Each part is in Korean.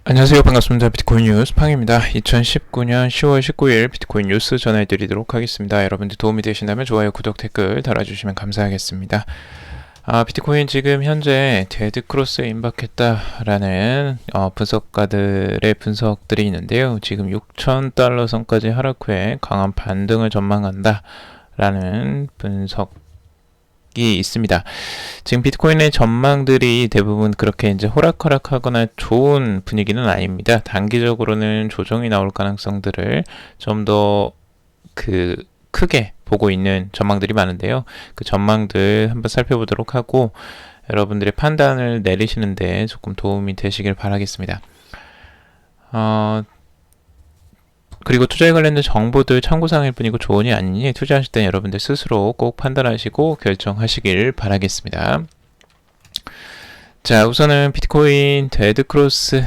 안녕하세요. 반갑습니다. 비트코인 뉴스 팡입니다. 2019년 10월 19일 비트코인 뉴스 전해드리도록 하겠습니다. 여러분들 도움이 되신다면 좋아요, 구독, 댓글 달아주시면 감사하겠습니다. 비트코인 지금 현재 데드크로스에 임박했다라는 분석가들의 분석들이 있는데요. 지금 6,000달러 선까지 하락 후에 강한 반등을 전망한다라는 분석이 있습니다. 지금 비트코인의 전망들이 대부분 그렇게 이제 호락호락하거나 좋은 분위기는 아닙니다. 단기적으로는 조정이 나올 가능성들을 좀 더 크게 보고 있는 전망들이 많은데요. 그 전망들 한번 살펴보도록 하고 여러분들의 판단을 내리시는데 조금 도움이 되시길 바라겠습니다. 그리고 투자에 관련된 정보들 참고사항일 뿐이고 조언이 아니니 투자하실 때 여러분들 스스로 꼭 판단하시고 결정하시길 바라겠습니다. 자, 우선은 비트코인 데드크로스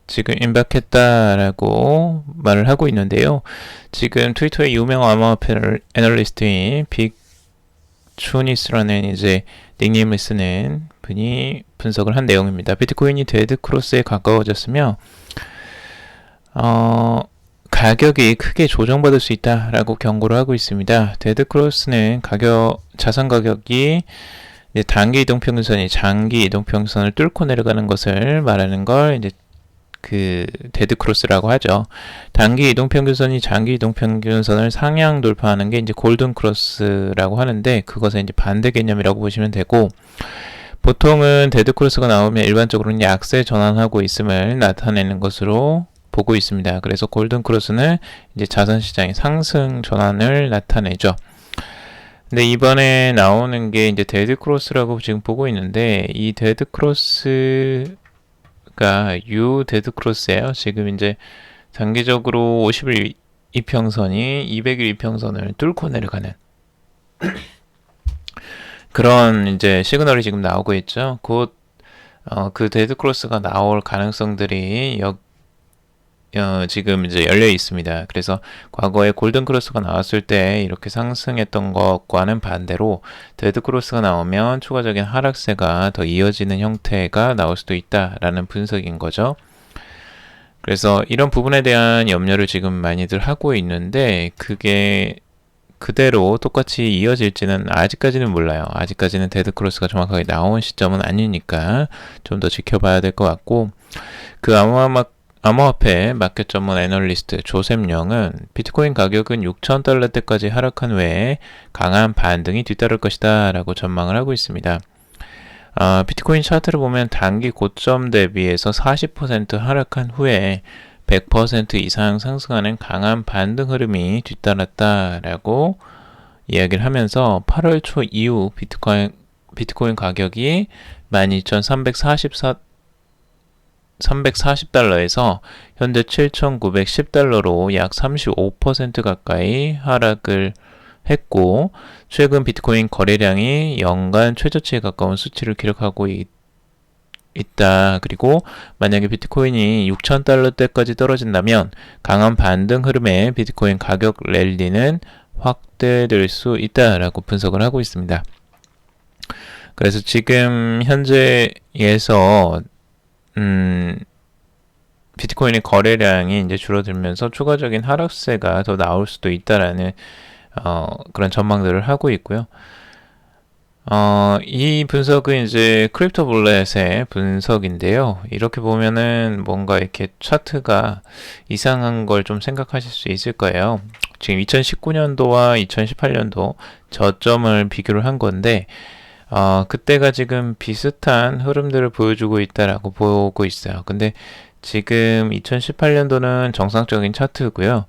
지금 임박했다라고 말을 하고 있는데요. 지금 트위터의 유명 암호화폐 애널리스트인 빅추니스라는 이제 닉네임을 쓰는 분이 분석을 한 내용입니다. 비트코인이 데드크로스에 가까워졌으며 가격이 크게 조정받을 수 있다라고 경고를 하고 있습니다. 데드크로스는 자산 가격이 단기 이동평균선이 장기 이동평균선을 뚫고 내려가는 것을 말하는 걸 이제 데드크로스라고 하죠. 단기 이동평균선이 장기 이동평균선을 상향 돌파하는 게 이제 골든크로스라고 하는데 그것은 이제 반대 개념이라고 보시면 되고, 보통은 데드크로스가 나오면 일반적으로는 약세 전환하고 있음을 나타내는 것으로 보고 있습니다. 그래서 골든크로스는 이제 자산시장의 상승 전환을 나타내죠. 근데 이번에 나오는 게 이제 데드크로스라고 지금 보고 있는데, 이 데드크로스가 U 데드크로스예요. 지금 이제 단기적으로 50일 이평선이 200일 이평선을 뚫고 내려가는 그런 이제 시그널이 지금 나오고 있죠. 곧 그 데드크로스가 나올 가능성들이 지금 이제 열려 있습니다. 그래서 과거에 골든크로스가 나왔을 때 이렇게 상승했던 것과는 반대로 데드크로스가 나오면 추가적인 하락세가 더 이어지는 형태가 나올 수도 있다라는 분석인 거죠. 그래서 이런 부분에 대한 염려를 지금 많이들 하고 있는데, 그게 그대로 똑같이 이어질지는 아직까지는 몰라요. 아직까지는 데드크로스가 정확하게 나온 시점은 아니니까 좀 더 지켜봐야 될 것 같고, 그 암호화폐 마켓 전문 애널리스트 조셉 영은 비트코인 가격은 6,000달러대까지 하락한 후에 강한 반등이 뒤따를 것이다 라고 전망을 하고 있습니다. 비트코인 차트를 보면 단기 고점 대비해서 40% 하락한 후에 100% 이상 상승하는 강한 반등 흐름이 뒤따랐다라고 이야기를 하면서 8월 초 이후 비트코인 가격이 12,340달러에서 현재 7,910달러로 약 35% 가까이 하락을 했고, 최근 비트코인 거래량이 연간 최저치에 가까운 수치를 기록하고 있다. 그리고 만약에 비트코인이 6,000달러대까지 떨어진다면 강한 반등 흐름의 비트코인 가격 랠리는 확대될 수 있다라고 분석을 하고 있습니다. 그래서 지금 현재에서 비트코인의 거래량이 이제 줄어들면서 추가적인 하락세가 더 나올 수도 있다라는 그런 전망들을 하고 있고요. 이 분석은 이제 크립토 블렛의 분석인데요. 이렇게 보면은 뭔가 이렇게 차트가 이상한 걸 좀 생각하실 수 있을 거예요. 지금 2019년도와 2018년도 저점을 비교를 한 건데, 그때가 지금 비슷한 흐름들을 보여주고 있다라고 보고 있어요. 근데 지금 2018년도는 정상적인 차트고요.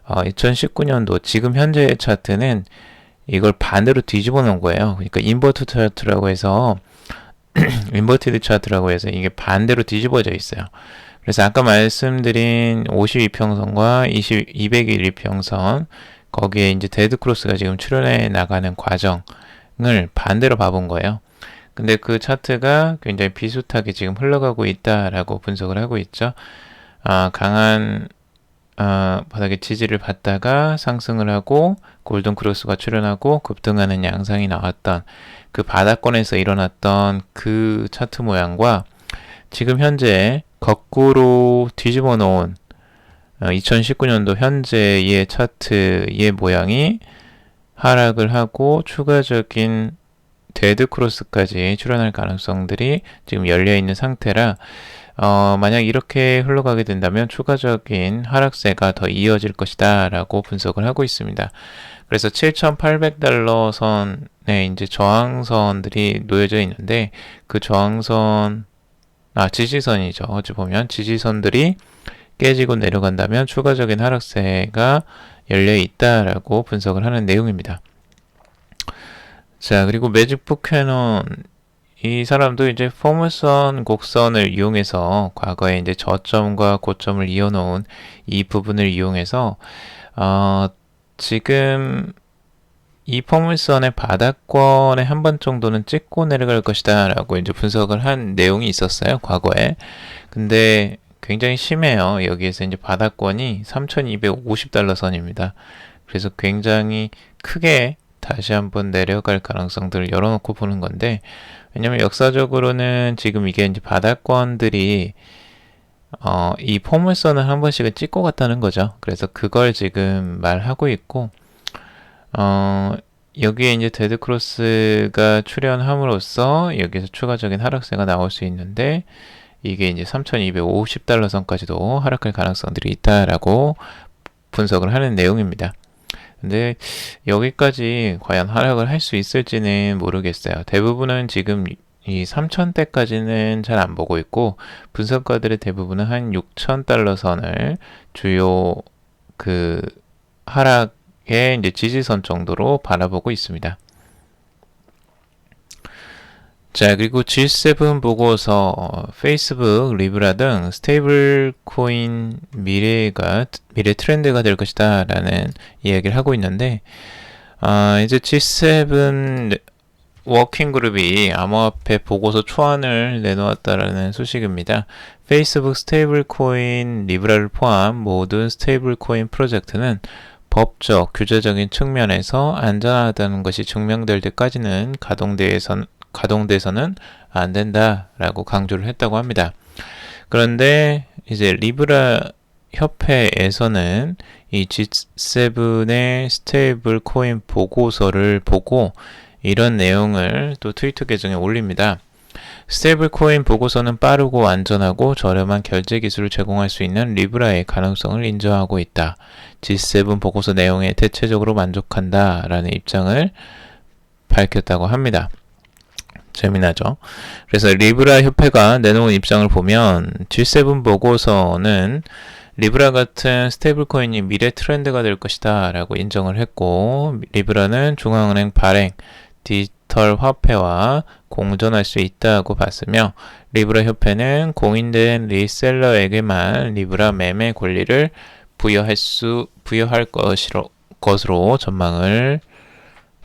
2019년도 지금 현재의 차트는 이걸 반대로 뒤집어 놓은 거예요. 그러니까 인버트 차트라고 해서 인버티드 차트라고 해서 이게 반대로 뒤집어져 있어요. 그래서 아까 말씀드린 52평선과 200일 이평선, 거기에 이제 데드크로스가 지금 출현해 나가는 과정을 반대로 봐본 거예요. 근데 그 차트가 굉장히 비슷하게 지금 흘러가고 있다라고 분석을 하고 있죠. 강한 바닥의 지지를 받다가 상승을 하고 골든크로스가 출현하고 급등하는 양상이 나왔던 그 바닥권에서 일어났던 그 차트 모양과 지금 현재 거꾸로 뒤집어 놓은 2019년도 현재의 차트의 모양이 하락을 하고 추가적인 데드 크로스까지 출현할 가능성들이 지금 열려 있는 상태라 만약 이렇게 흘러가게 된다면 추가적인 하락세가 더 이어질 것이다 라고 분석을 하고 있습니다. 그래서 7,800달러 선에 이제 저항선들이 놓여져 있는데 그 저항선 지지선이죠. 어찌 보면 지지선들이 깨지고 내려간다면 추가적인 하락세가 열려 있다라고 분석을 하는 내용입니다. 자, 그리고 매직 부캐넌 이 사람도 이제 포물선 곡선을 이용해서 과거에 이제 저점과 고점을 이어놓은 이 부분을 이용해서 지금 이 포물선의 바닥권에 한 번 정도는 찍고 내려갈 것이다 라고 이제 분석을 한 내용이 있었어요, 과거에. 근데 굉장히 심해요. 여기에서 이제 바닥권이 3,250달러 선입니다. 그래서 굉장히 크게 다시 한번 내려갈 가능성들을 열어놓고 보는 건데, 왜냐면 역사적으로는 지금 이게 이제 바닥권들이 이 포물선을 한 번씩은 찍고 갔다는 거죠. 그래서 그걸 지금 말하고 있고, 여기에 이제 데드 크로스가 출현함으로써 여기서 추가적인 하락세가 나올 수 있는데, 이게 이제 3,250달러 선까지도 하락할 가능성들이 있다라고 분석을 하는 내용입니다. 근데 여기까지 과연 하락을 할 수 있을지는 모르겠어요. 대부분은 지금 이 3,000대까지는 잘 안 보고 있고, 분석가들의 대부분은 한 6,000달러 선을 주요 그 하락의 이제 지지선 정도로 바라보고 있습니다. 자, 그리고 G7 보고서 페이스북, 리브라 등 스테이블 코인 미래 트렌드가 될 것이다 라는 이야기를 하고 있는데, 이제 G7 워킹 그룹이 암호화폐 보고서 초안을 내놓았다라는 소식입니다. 페이스북 스테이블 코인 리브라를 포함 모든 스테이블 코인 프로젝트는 법적, 규제적인 측면에서 안전하다는 것이 증명될 때까지는 가동돼서는 안 된다라고 강조를 했다고 합니다. 그런데 이제 리브라 협회에서는 이 G7의 스테이블 코인 보고서를 보고 이런 내용을 또 트위터 계정에 올립니다. 스테이블 코인 보고서는 빠르고 안전하고 저렴한 결제 기술을 제공할 수 있는 리브라의 가능성을 인정하고 있다. G7 보고서 내용에 대체적으로 만족한다 라는 입장을 밝혔다고 합니다. 재미나죠? 그래서 리브라 협회가 내놓은 입장을 보면 G7 보고서는 리브라 같은 스테이블 코인이 미래 트렌드가 될 것이다 라고 인정을 했고, 리브라는 중앙은행 발행, 디지털 화폐와 공존할 수 있다고 봤으며, 리브라 협회는 공인된 리셀러에게만 리브라 매매 권리를 부여할 것으로 전망을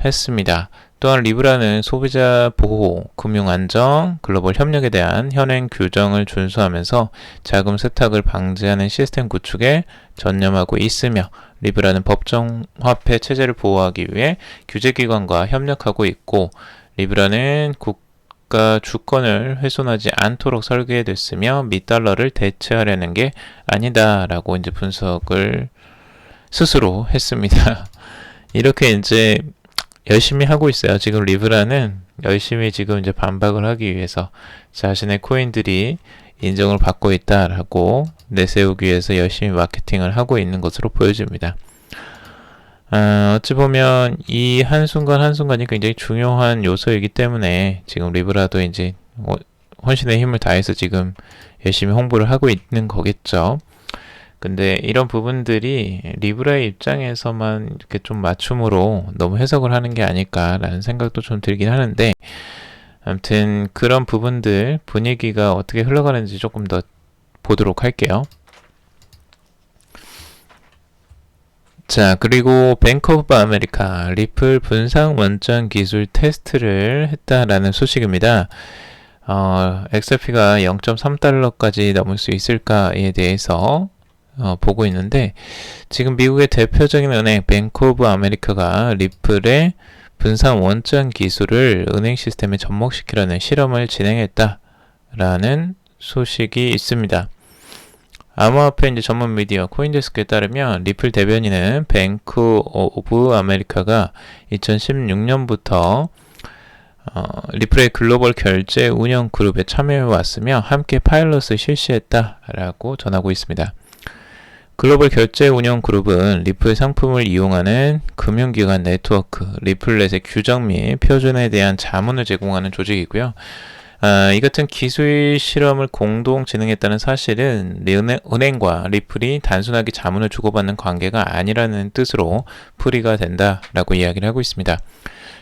했습니다. 또한 리브라는 소비자 보호, 금융 안정, 글로벌 협력에 대한 현행 규정을 준수하면서 자금 세탁을 방지하는 시스템 구축에 전념하고 있으며, 리브라는 법정 화폐 체제를 보호하기 위해 규제기관과 협력하고 있고, 리브라는 국가 주권을 훼손하지 않도록 설계됐으며 미달러를 대체하려는 게 아니다라고 이제 분석을 스스로 했습니다. 이렇게 이제 열심히 하고 있어요. 지금 리브라는 열심히 지금 이제 반박을 하기 위해서 자신의 코인들이 인정을 받고 있다라고 내세우기 위해서 열심히 마케팅을 하고 있는 것으로 보여집니다. 어찌 보면 이 한순간 한순간이 굉장히 중요한 요소이기 때문에 지금 리브라도 이제 혼신의 힘을 다해서 지금 열심히 홍보를 하고 있는 거겠죠. 근데 이런 부분들이 리브라의 입장에서만 이렇게 좀 맞춤으로 너무 해석을 하는 게 아닐까라는 생각도 좀 들긴 하는데, 아무튼 그런 부분들 분위기가 어떻게 흘러가는지 조금 더 보도록 할게요. 자, 그리고 뱅크 오브 아메리카 리플 분산 원전 기술 테스트를 했다라는 소식입니다. XRP가 0.3달러까지 넘을 수 있을까에 대해서 보고 있는데, 지금 미국의 대표적인 은행 뱅크 오브 아메리카가 리플의 분산 원전 기술을 은행 시스템에 접목시키려는 실험을 진행했다라는 소식이 있습니다. 암호화폐 이제 전문 미디어 코인데스크에 따르면 리플 대변인은 뱅크 오브 아메리카가 2016년부터 리플의 글로벌 결제 운영 그룹에 참여해 왔으며 함께 파일럿을 실시했다라고 전하고 있습니다. 글로벌 결제 운영 그룹은 리플 상품을 이용하는 금융기관 네트워크, 리플넷의 규정 및 표준에 대한 자문을 제공하는 조직이고요. 이 같은 기술 실험을 공동 진행했다는 사실은 은행과 리플이 단순하게 자문을 주고받는 관계가 아니라는 뜻으로 풀이가 된다라고 이야기를 하고 있습니다.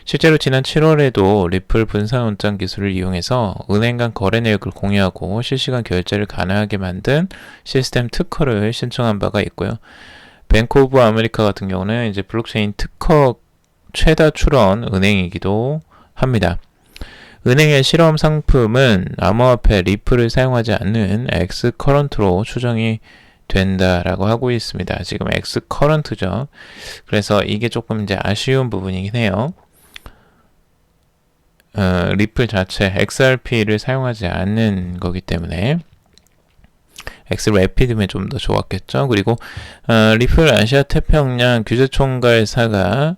실제로 지난 7월에도 리플 분산 원장 기술을 이용해서 은행 간 거래 내역을 공유하고 실시간 결제를 가능하게 만든 시스템 특허를 신청한 바가 있고요. 뱅크 오브 아메리카 같은 경우는 이제 블록체인 특허 최다 출원 은행이기도 합니다. 은행의 실험 상품은 암호화폐 리플을 사용하지 않는 엑스커런트로 추정이 된다라고 하고 있습니다. 지금 엑스커런트죠. 그래서 이게 조금 이제 아쉬운 부분이긴 해요. 리플 자체 XRP를 사용하지 않는 거기 때문에 엑스래피드면 좀 더 좋았겠죠. 그리고 리플 아시아 태평양 규제총괄사가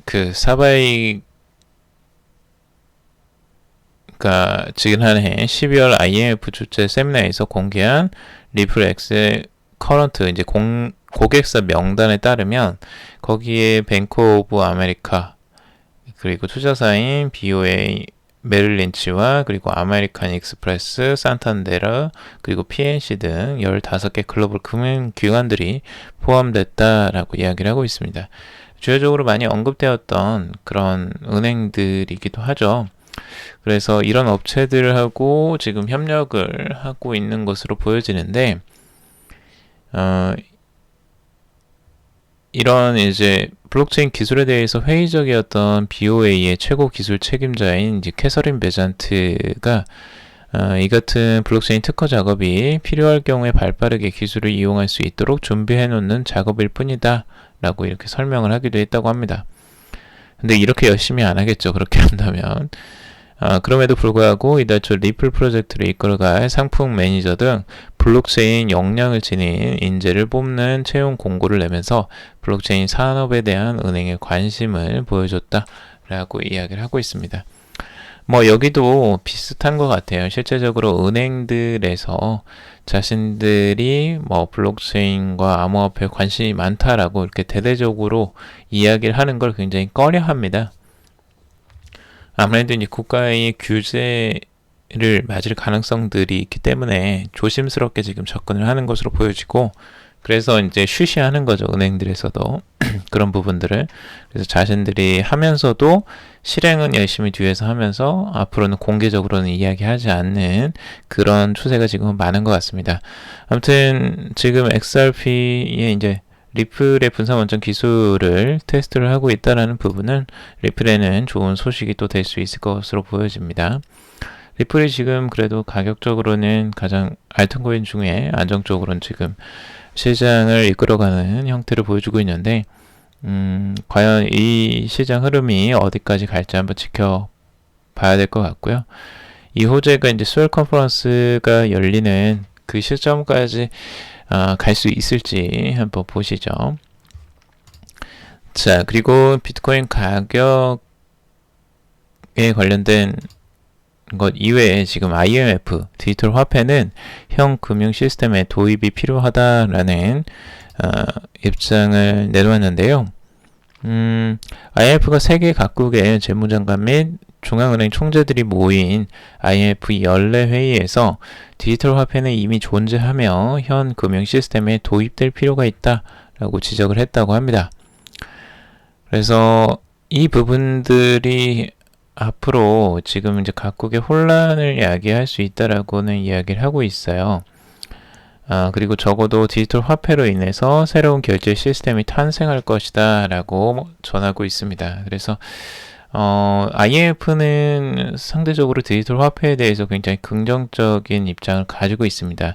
그 사바이가 지난해 12월 IMF 주최 세미나에서 공개한 리플 엑스 커런트 이제 고객사 명단에 따르면 거기에 뱅크 오브 아메리카 그리고 투자사인 BOA 메릴린치와 그리고 아메리칸 익스프레스, 산탄데르, 그리고 PNC 등 15개 글로벌 금융기관들이 포함됐다라고 이야기를 하고 있습니다. 주요적으로 많이 언급되었던 그런 은행들이기도 하죠. 그래서 이런 업체들하고 지금 협력을 하고 있는 것으로 보여지는데, 이런 이제 블록체인 기술에 대해서 회의적이었던 BOA의 최고 기술 책임자인 이제 캐서린 베잔트가 이 같은 블록체인 특허 작업이 필요할 경우에 발빠르게 기술을 이용할 수 있도록 준비해 놓는 작업일 뿐이다 라고 이렇게 설명을 하기도 했다고 합니다. 근데 이렇게 열심히 안 하겠죠. 그렇게 한다면. 그럼에도 불구하고 이달 초 리플 프로젝트를 이끌어갈 상품 매니저 등 블록체인 역량을 지닌 인재를 뽑는 채용 공고를 내면서 블록체인 산업에 대한 은행의 관심을 보여줬다라고 이야기를 하고 있습니다. 뭐 여기도 비슷한 것 같아요. 실제적으로 은행들에서 자신들이 뭐 블록체인과 암호화폐에 관심이 많다라고 이렇게 대대적으로 이야기를 하는 걸 굉장히 꺼려합니다. 아무래도 이제 국가의 규제를 맞을 가능성들이 있기 때문에 조심스럽게 지금 접근을 하는 것으로 보여지고, 그래서 이제 쉬쉬하는 거죠. 은행들에서도 그런 부분들을. 그래서 자신들이 하면서도 실행은 열심히 뒤에서 하면서 앞으로는 공개적으로는 이야기하지 않는 그런 추세가 지금 많은 것 같습니다. 아무튼 지금 XRP의 이제 리플의 분산 원점 기술을 테스트를 하고 있다는 부분은 리플에는 좋은 소식이 또 될 수 있을 것으로 보여집니다. 리플이 지금 그래도 가격적으로는 가장 알트코인 중에 안정적으로는 지금 시장을 이끌어가는 형태를 보여주고 있는데, 과연 이 시장 흐름이 어디까지 갈지 한번 지켜봐야 될 것 같고요. 이 호재가 이제 수요일 컨퍼런스가 열리는 그 시점까지 갈 수 있을지 한번 보시죠. 자, 그리고 비트코인 가격에 관련된 것 이외에 지금 IMF 디지털 화폐는 형 금융 시스템의 도입이 필요하다라는 입장을 내놓았는데요. IMF가 세계 각국의 재무장관 및 중앙은행 총재들이 모인 IMF 연례 회의에서 디지털 화폐는 이미 존재하며 현 금융 시스템에 도입될 필요가 있다라고 지적을 했다고 합니다. 그래서 이 부분들이 앞으로 지금 이제 각국의 혼란을 야기할 수 있다라고는 이야기를 하고 있어요. 그리고 적어도 디지털 화폐로 인해서 새로운 결제 시스템이 탄생할 것이다 라고 전하고 있습니다. 그래서 IMF는 상대적으로 디지털 화폐에 대해서 굉장히 긍정적인 입장을 가지고 있습니다.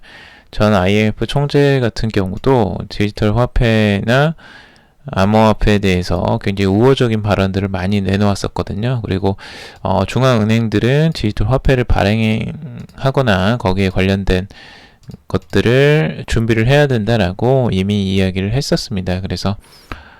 전 IMF 총재 같은 경우도 디지털 화폐나 암호화폐에 대해서 굉장히 우호적인 발언들을 많이 내놓았었거든요. 그리고 중앙은행들은 디지털 화폐를 발행하거나 거기에 관련된 것들을 준비를 해야 된다라고 이미 이야기를 했었습니다. 그래서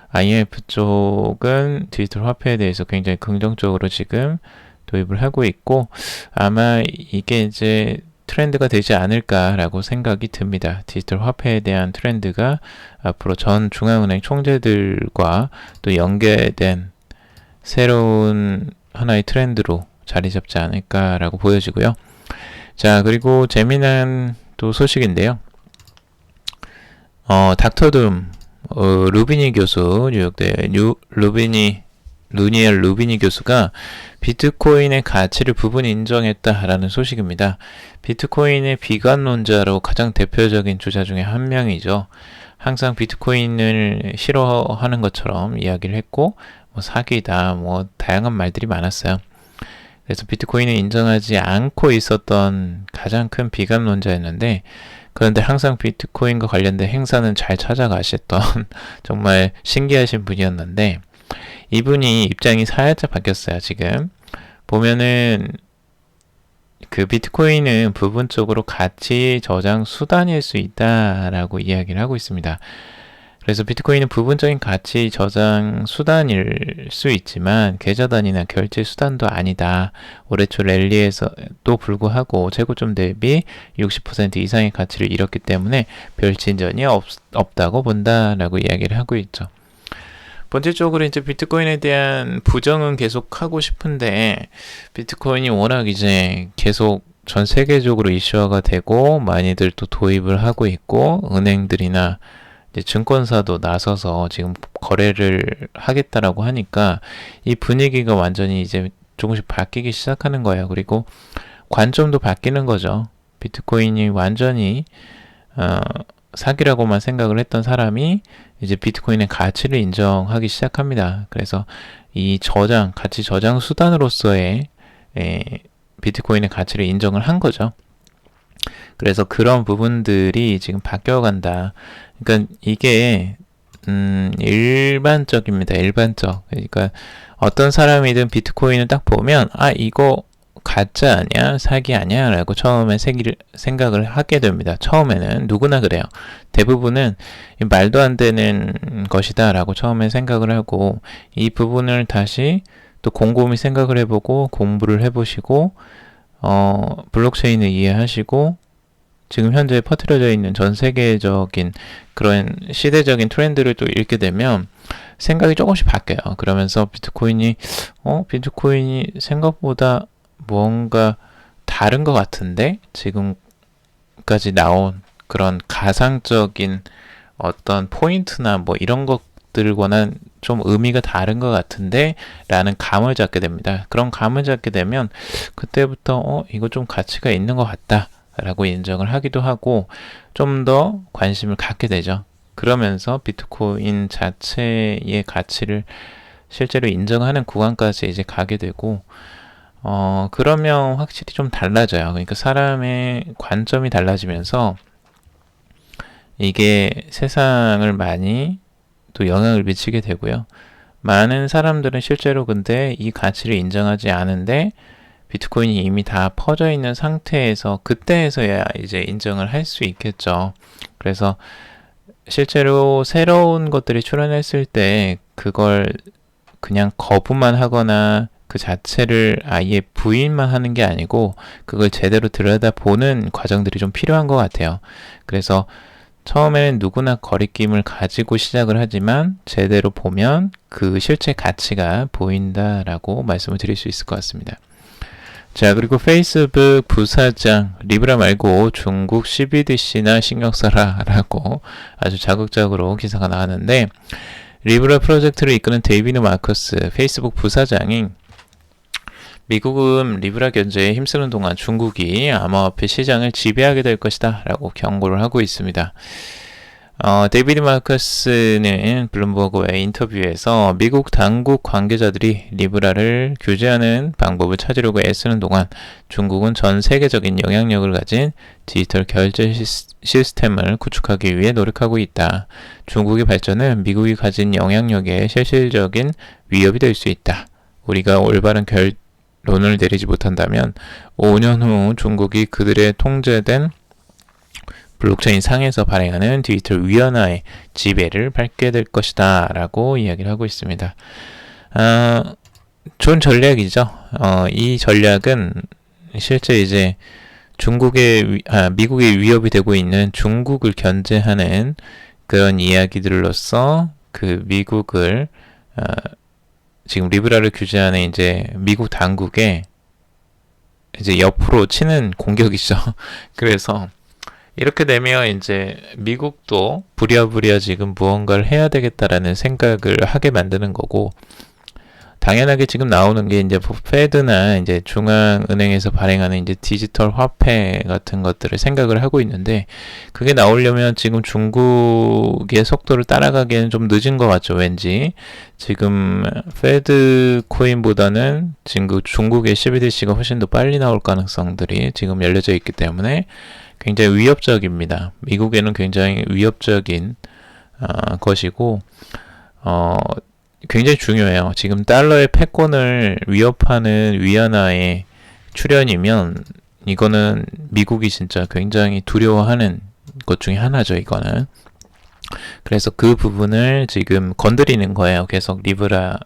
IMF 쪽은 디지털 화폐에 대해서 굉장히 긍정적으로 지금 도입을 하고 있고, 아마 이게 이제 트렌드가 되지 않을까라고 생각이 듭니다. 디지털 화폐에 대한 트렌드가 앞으로 전 중앙은행 총재들과 또 연계된 새로운 하나의 트렌드로 자리 잡지 않을까라고 보여지고요. 자, 그리고 재미난 또 소식인데요. 닥터둠 루비니 교수, 뉴욕대 루니엘 루비니 교수가 비트코인의 가치를 부분 인정했다라는 소식입니다. 비트코인의 비관론자로 가장 대표적인 주자 중에 한 명이죠. 항상 비트코인을 싫어하는 것처럼 이야기를 했고, 사기다, 다양한 말들이 많았어요. 그래서 비트코인을 인정하지 않고 있었던 가장 큰 비관론자였는데, 그런데 항상 비트코인과 관련된 행사는 잘 찾아가셨던 정말 신기하신 분이었는데, 이분이 입장이 살짝 바뀌었어요. 지금 보면은 그 비트코인은 부분적으로 가치 저장 수단일 수 있다라고 이야기를 하고 있습니다. 그래서 비트코인은 부분적인 가치 저장 수단일 수 있지만 계좌단위나 결제 수단도 아니다. 올해 초 랠리에서도 불구하고 최고점 대비 60% 이상의 가치를 잃었기 때문에 별 진전이 없다고 본다라고 이야기를 하고 있죠. 본질적으로 이제 비트코인에 대한 부정은 계속 하고 싶은데, 비트코인이 워낙 이제 계속 전 세계적으로 이슈화가 되고 많이들 또 도입을 하고 있고, 은행들이나 이제 증권사도 나서서 지금 거래를 하겠다라고 하니까 이 분위기가 완전히 이제 조금씩 바뀌기 시작하는 거예요. 그리고 관점도 바뀌는 거죠. 비트코인이 완전히 사기라고만 생각을 했던 사람이 이제 비트코인의 가치를 인정하기 시작합니다. 그래서 이 가치 저장 수단으로서의 비트코인의 가치를 인정을 한 거죠. 그래서 그런 부분들이 지금 바뀌어간다. 그러니까 이게 일반적입니다. 일반적. 그러니까 어떤 사람이든 비트코인을 딱 보면 이거 가짜 아니야? 사기 아니야? 라고 처음에 생각을 하게 됩니다. 처음에는 누구나 그래요. 대부분은 말도 안 되는 것이다 라고 처음에 생각을 하고, 이 부분을 다시 또 곰곰이 생각을 해보고 공부를 해보시고 블록체인을 이해하시고 지금 현재 퍼뜨려져 있는 전 세계적인 그런 시대적인 트렌드를 또 읽게 되면 생각이 조금씩 바뀌어요. 그러면서 비트코인이 생각보다 뭔가 다른 것 같은데, 지금까지 나온 그런 가상적인 어떤 포인트나 이런 것들과는 좀 의미가 다른 것 같은데 라는 감을 잡게 됩니다. 그런 감을 잡게 되면 그때부터 이거 좀 가치가 있는 것 같다 라고 인정을 하기도 하고 좀 더 관심을 갖게 되죠. 그러면서 비트코인 자체의 가치를 실제로 인정하는 구간까지 이제 가게 되고, 그러면 확실히 좀 달라져요. 그러니까 사람의 관점이 달라지면서 이게 세상을 많이 또 영향을 미치게 되고요. 많은 사람들은 실제로 근데 이 가치를 인정하지 않은데 비트코인이 이미 다 퍼져 있는 상태에서 그때에서야 이제 인정을 할 수 있겠죠. 그래서 실제로 새로운 것들이 출현했을 때 그걸 그냥 거부만 하거나 그 자체를 아예 부인만 하는 게 아니고 그걸 제대로 들여다보는 과정들이 좀 필요한 것 같아요. 그래서 처음에는 누구나 거리낌을 가지고 시작을 하지만 제대로 보면 그 실제 가치가 보인다라고 말씀을 드릴 수 있을 것 같습니다. 자, 그리고 페이스북 부사장 리브라 말고 중국 CBDC나 신경 써라 라고 아주 자극적으로 기사가 나왔는데, 리브라 프로젝트를 이끄는 데이비드 마커스 페이스북 부사장이 미국은 리브라 견제에 힘쓰는 동안 중국이 암호화폐 시장을 지배하게 될 것이다 라고 경고를 하고 있습니다. 데이비드 마커스는 블룸버그와의 인터뷰에서 미국 당국 관계자들이 리브라를 규제하는 방법을 찾으려고 애쓰는 동안 중국은 전 세계적인 영향력을 가진 디지털 결제 시스템을 구축하기 위해 노력하고 있다. 중국의 발전은 미국이 가진 영향력에 실질적인 위협이 될 수 있다. 우리가 올바른 결론을 내리지 못한다면 5년 후 중국이 그들의 통제된 블록체인 상에서 발행하는 디지털 위안화의 지배를 밟게 될 것이다 라고 이야기를 하고 있습니다. 좋은 전략이죠. 이 전략은 실제 이제 미국의 위협이 되고 있는 중국을 견제하는 그런 이야기들로서 그 미국을 지금 리브라를 규제하는 이제 미국 당국에 이제 옆으로 치는 공격이죠. 그래서 이렇게 되면 이제 미국도 부랴부랴 지금 무언가를 해야 되겠다라는 생각을 하게 만드는 거고, 당연하게 지금 나오는 게 이제 페드나 이제 중앙은행에서 발행하는 이제 디지털 화폐 같은 것들을 생각을 하고 있는데, 그게 나오려면 지금 중국의 속도를 따라가기에는 좀 늦은 것 같죠, 왠지. 지금 페드 코인보다는 지금 중국의 CBDC가 훨씬 더 빨리 나올 가능성들이 지금 열려져 있기 때문에 굉장히 위협적입니다. 미국에는 굉장히 위협적인 것이고, 굉장히 중요해요. 지금 달러의 패권을 위협하는 위안화의 출현이면 이거는 미국이 진짜 굉장히 두려워하는 것 중에 하나죠, 이거는. 그래서 그 부분을 지금 건드리는 거예요. 계속 리브라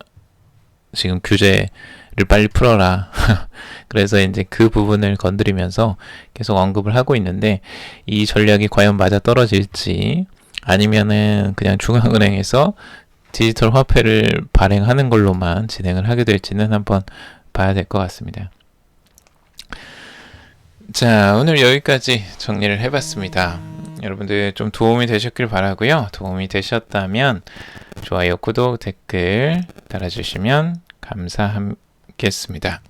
지금 규제를 빨리 풀어라. 그래서 이제 그 부분을 건드리면서 계속 언급을 하고 있는데, 이 전략이 과연 맞아 떨어질지 아니면은 그냥 중앙은행에서 디지털 화폐를 발행하는 걸로만 진행을 하게 될지는 한번 봐야 될 것 같습니다. 자, 오늘 여기까지 정리를 해봤습니다. 여러분들 좀 도움이 되셨길 바라고요. 도움이 되셨다면 좋아요, 구독, 댓글 달아주시면 감사하겠습니다.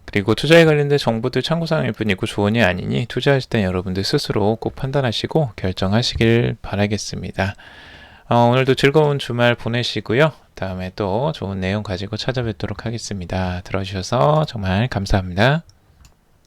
그리고 투자에 관련된 정보들 참고사항일 뿐이고 조언이 아니니 투자하실 때 여러분들 스스로 꼭 판단하시고 결정하시길 바라겠습니다. 오늘도 즐거운 주말 보내시고요. 다음에 또 좋은 내용 가지고 찾아뵙도록 하겠습니다. 들어주셔서 정말 감사합니다.